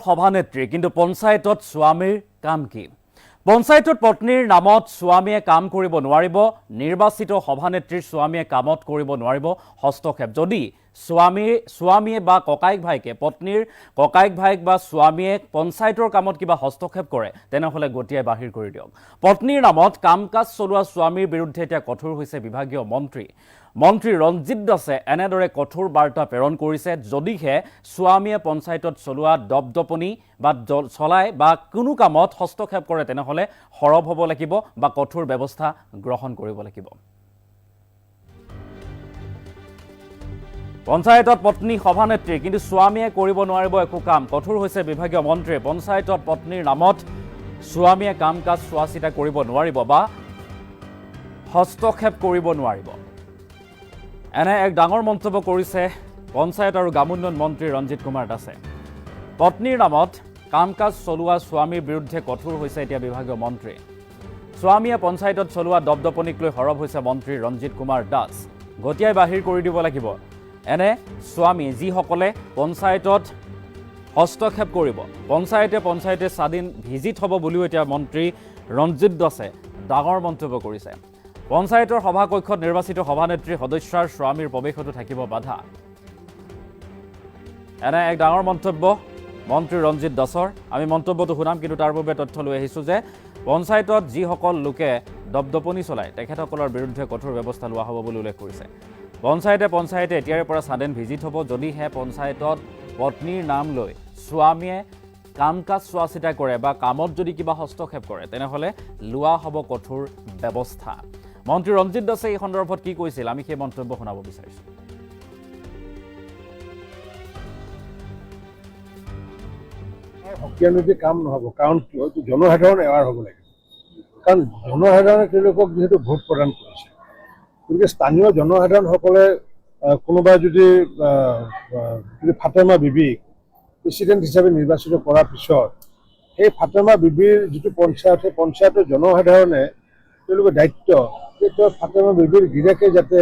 সভানেত্ৰী কিন্তু পঞ্চায়তত স্বামীৰ কাম কি পঞ্চায়তত পত্নীৰ নামত স্বামীয়ে কাম কৰিব নোৱাৰিব নিৰ্বাচিত সভানেত্ৰীৰ স্বামীয়ে কামত কৰিব নোৱাৰিব হস্তক্ষেপ যদি স্বামীয়ে বা ককাইক ভাইকে পত্নীৰ ককাইক ভাইক বা স্বামীয়ে পঞ্চায়তৰ কামত কিবা হস্তক্ষেপ কৰে তেনেহলে গটিয়াই বাহিৰ কৰি দিয়ক পত্নীৰ নামত কাম-কাজ চলোৱা স্বামীৰ বিৰুদ্ধে এতিয়া কঠোৰ হৈছে বিভাগীয় মন্ত্ৰী ৰঞ্জিত দাসে এনেদৰে কঠোৰ বাৰ্তা প্ৰেৰণ কৰিছে যদিহে স্বামীয়ে পঞ্চায়তত চলোৱা দপদপনি বা চলাই বা কোনো কামত হস্তক্ষেপ কৰে তেনেহলে হৰব হ'ব লাগিব বা কঠোৰ ব্যৱস্থা গ্ৰহণ কৰিব লাগিব পঞ্চায়তত পত্নী সভানেত্ৰী কিন্তু স্বামীয়ে কৰিব নোৱাৰিব একো কাম কঠোৰ হৈছে বিভাগীয় মন্ত্ৰী পঞ্চায়তত পত্নীৰ নামত স্বামীয়ে কাম-কাজ চোৱা-চিতা কৰিব নোৱাৰিব বা হস্তক্ষেপ কৰিব নোৱাৰিব এনে এক ডাঙৰ মন্তব্য কৰিছে পঞ্চায়ত আৰু গ্ৰামোন্নয়ন মন্ত্ৰী ৰঞ্জিত কুমাৰ দাসে পত্নীৰ নামত কাম-কাজ চলোৱা স্বামীৰ বিৰুদ্ধে কঠোৰ হৈছে এতিয়া বিভাগীয় মন্ত্ৰী স্বামীয়ে পঞ্চায়তত চলোৱা দপদপনিক লৈ হৰব হৈছে মন্ত্ৰী ৰঞ্জিত কুমাৰ দাস গটিয়াই বাহিৰ কৰি দিব লাগিব এনে স্বামী যিসকলে পঞ্চায়তত হস্তক্ষেপ কৰিব পঞ্চায়তে স্বাধীন ভিজিট হ'ব বুলিও এতিয়া মন্ত্ৰী ৰঞ্জিত দাসে ডাঙৰ মন্তব্য কৰিছে পঞ্চায়তৰ সভাকক্ষত নিৰ্বাচিত সভানেত্ৰী সদস্যাৰ স্বামীৰ প্ৰৱেশতো থাকিব বাধা এনে এক ডাঙৰ মন্তব্য মন্ত্ৰী ৰঞ্জিত দাসৰ আমি মন্তব্যটো শুনাম কিন্তু তাৰ বাবে তথ্য লৈ আহিছোঁ যে পঞ্চায়তত যিসকল লোকে দপদপনি চলায় তেখেতসকলৰ বিৰুদ্ধে কঠোৰ ব্যৱস্থা লোৱা হ'ব বুলি উল্লেখ কৰিছে পঞ্চায়তে এতিয়াৰে পৰা স্বাধীন ভিজিট হ'ব যদিহে পঞ্চায়তত পত্নীৰ নাম লৈ স্বামীয়ে কাম-কাজ চোৱা-চিতা কৰে বা কামত যদি কিবা হস্তক্ষেপ কৰে তেনেহলে লোৱা হ'ব কঠোৰ ব্যৱস্থা মন্ত্ৰী ৰঞ্জিত দাসে এই সন্দৰ্ভত কি কৈছিল আমি সেই মন্তব্য শুনাব বিচাৰিছোঁ সক্ৰিয়ভাৱে কাম নহ'ব কাৰণ কিয় জনসাধাৰণ এৱাৰ হ'ব লাগে কাৰণ জনসাধাৰণে তেওঁলোকক যিহেতু ভোট প্ৰদান কৰিছে গতিকে স্থানীয় জনসাধাৰণসকলে কোনোবা যদি ফাতেমা বিবিক প্ৰেচিডেণ্ট হিচাপে নিৰ্বাচিত কৰাৰ পিছত সেই ফাতেমা বিবিৰ যিটো পঞ্চায়ত সেই পঞ্চায়তৰ জনসাধাৰণে তেওঁলোকৰ দায়িত্ব যে তেওঁ ফাতেমা বিবিৰ গিৰিয়েকে যাতে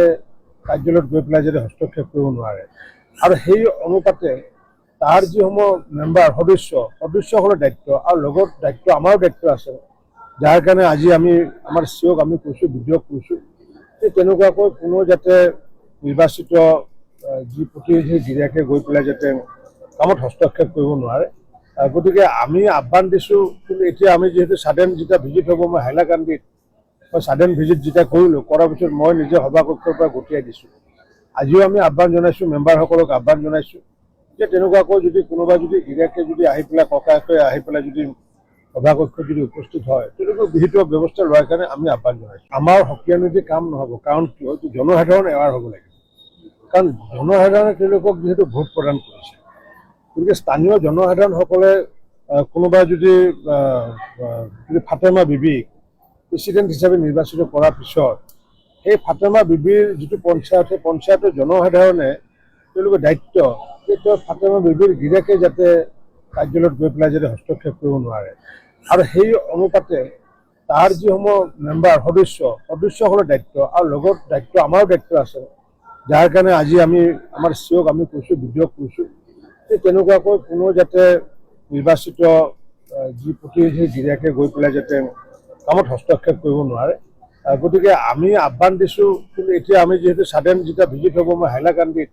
কাৰ্যালয়ত গৈ পেলাই যাতে হস্তক্ষেপ কৰিব নোৱাৰে আৰু সেই অনুপাতে তাৰ যিসমূহ মেম্বাৰ সদস্যসকলৰ দায়িত্ব আৰু লগত দায়িত্ব আমাৰো দায়িত্ব আছে যাৰ কাৰণে আজি আমি আমাৰ চিঅ'ক আমি কৈছোঁ বিডিঅ'ক কৈছোঁ যে তেনেকুৱাকৈ কোনো যাতে নিৰ্বাচিত যি প্ৰতিনিধি গিৰিয়েকে গৈ পেলাই যাতে কামত হস্তক্ষেপ কৰিব নোৱাৰে গতিকে আমি আহ্বান দিছোঁ কিন্তু এতিয়া আমি যিহেতু ছাডেন যেতিয়া ভিজিট হ'ব মই হাইলাকান্দিত মই ছাডেন ভিজিট যেতিয়া কৰিলোঁ কৰাৰ পিছত মই নিজে সভাকক্ষৰ পৰা গঠিয়াই দিছোঁ আজিও আমি আহ্বান জনাইছোঁ মেম্বাৰসকলক আহ্বান জনাইছোঁ যে তেনেকুৱাকৈ যদি কোনোবা যদি গিৰিয়েকে যদি আহি পেলাই ককায়েকে আহি পেলাই যদি সভাকক্ষত যদি উপস্থিত হয় তেওঁলোকৰ বিহিত ব্যৱস্থা লোৱাৰ কাৰণে আমি আহ্বান জনাইছোঁ আমাৰ সক্ৰিয়ভাৱে কাম নহ'ব কাৰণ কিয় জনসাধাৰণ এৱাৰ হ'ব লাগে কাৰণ জনসাধাৰণে তেওঁলোকক যিহেতু ভোট প্ৰদান কৰিছে গতিকে স্থানীয় জনসাধাৰণসকলে কোনোবা যদি ফাতেমা বিবিক প্ৰেচিডেণ্ট হিচাপে নিৰ্বাচিত কৰাৰ পিছত সেই ফাতেমা বিবিৰ যিটো পঞ্চায়ত সেই পঞ্চায়তৰ জনসাধাৰণে তেওঁলোকৰ দায়িত্ব যে তেওঁ ফাতেমা বিবিৰ গিৰিয়েকে যাতে কাৰ্যালয়ত গৈ পেলাই যাতে হস্তক্ষেপ কৰিব নোৱাৰে আৰু সেই অনুপাতে তাৰ যিসমূহ মেম্বাৰ সদস্যসকলৰ দায়িত্ব আৰু লগত দায়িত্ব আমাৰো দায়িত্ব আছে যাৰ কাৰণে আজি আমি আমাৰ চিঅ'ক আমি কৈছোঁ বিডিঅ'ক কৈছোঁ যে তেনেকুৱাকৈ কোনো যাতে নিৰ্বাচিত যি প্ৰতিনিধি গিৰিয়েকে গৈ পেলাই যাতে কামত হস্তক্ষেপ কৰিব নোৱাৰে গতিকে আমি আহ্বান দিছোঁ কিন্তু এতিয়া আমি যিহেতু ছাডেন যেতিয়া ভিজিট হ'ব মই হাইলাকান্দিত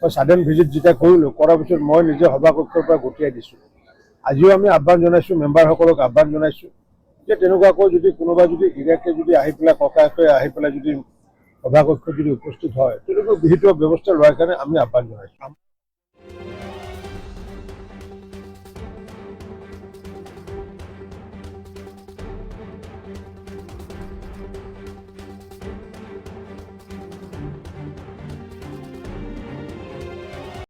মই ছাডেন ভিজিট যেতিয়া কৰিলোঁ কৰাৰ পিছত মই নিজে সভাকক্ষৰ পৰা গঠিয়াই দিছোঁ আজিও আমি আহ্বান জনাইছোঁ মেম্বাৰসকলক আহ্বান জনাইছোঁ যে তেনেকুৱাকৈ যদি কোনোবা যদি গিৰিয়েকে যদি আহি পেলাই ককায়েকে আহি পেলাই যদি সভাকক্ষত যদি উপস্থিত হয় তেওঁলোকৰ বিহিত ব্যৱস্থা লোৱাৰ কাৰণে আমি আহ্বান জনাইছোঁ